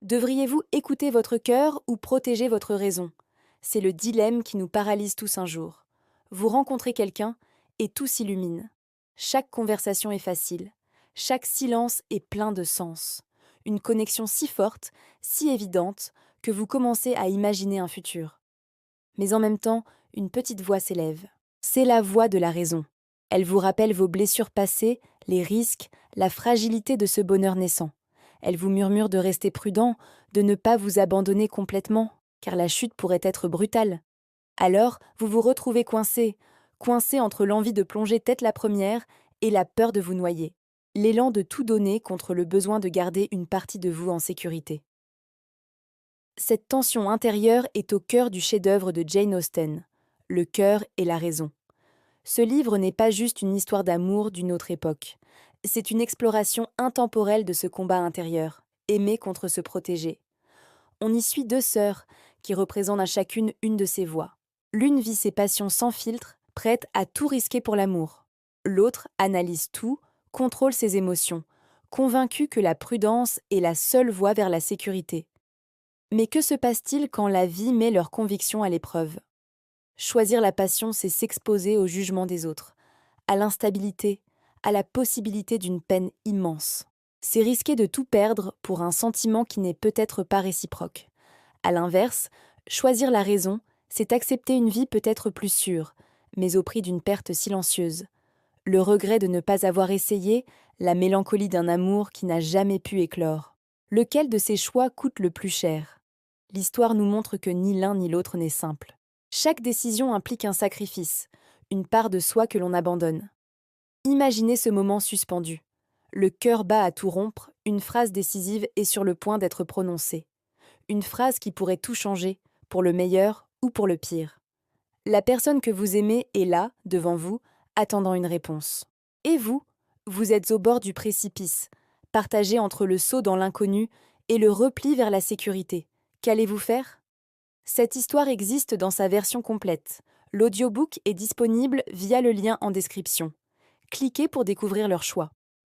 Devriez-vous écouter votre cœur ou protéger votre raison? C'est le dilemme qui nous paralyse tous un jour. Vous rencontrez quelqu'un et tout s'illumine. Chaque conversation est facile. Chaque silence est plein de sens. Une connexion si forte, si évidente, que vous commencez à imaginer un futur. Mais en même temps, une petite voix s'élève. C'est la voix de la raison. Elle vous rappelle vos blessures passées, les risques, la fragilité de ce bonheur naissant. Elle vous murmure de rester prudent, de ne pas vous abandonner complètement, car la chute pourrait être brutale. Alors, vous vous retrouvez coincé, coincé entre l'envie de plonger tête la première et la peur de vous noyer. L'élan de tout donner contre le besoin de garder une partie de vous en sécurité. Cette tension intérieure est au cœur du chef-d'œuvre de Jane Austen, Le cœur et la raison. Ce livre n'est pas juste une histoire d'amour d'une autre époque. C'est une exploration intemporelle de ce combat intérieur, aimer contre se protéger. On y suit deux sœurs, qui représentent à chacune une de ses voies. L'une vit ses passions sans filtre, prête à tout risquer pour l'amour. L'autre analyse tout, contrôle ses émotions, convaincue que la prudence est la seule voie vers la sécurité. Mais que se passe-t-il quand la vie met leurs convictions à l'épreuve? Choisir la passion, c'est s'exposer au jugement des autres, à l'instabilité, à la possibilité d'une peine immense. C'est risquer de tout perdre pour un sentiment qui n'est peut-être pas réciproque. À l'inverse, choisir la raison, c'est accepter une vie peut-être plus sûre, mais au prix d'une perte silencieuse. Le regret de ne pas avoir essayé, la mélancolie d'un amour qui n'a jamais pu éclore. Lequel de ces choix coûte le plus cher? L'histoire nous montre que ni l'un ni l'autre n'est simple. Chaque décision implique un sacrifice, une part de soi que l'on abandonne. Imaginez ce moment suspendu. Le cœur bat à tout rompre, une phrase décisive est sur le point d'être prononcée. Une phrase qui pourrait tout changer, pour le meilleur ou pour le pire. La personne que vous aimez est là, devant vous, attendant une réponse. Et vous? Vous êtes au bord du précipice, partagé entre le saut dans l'inconnu et le repli vers la sécurité. Qu'allez-vous faire? Cette histoire existe dans sa version complète. L'audiobook est disponible via le lien en description. Cliquez pour découvrir leur choix.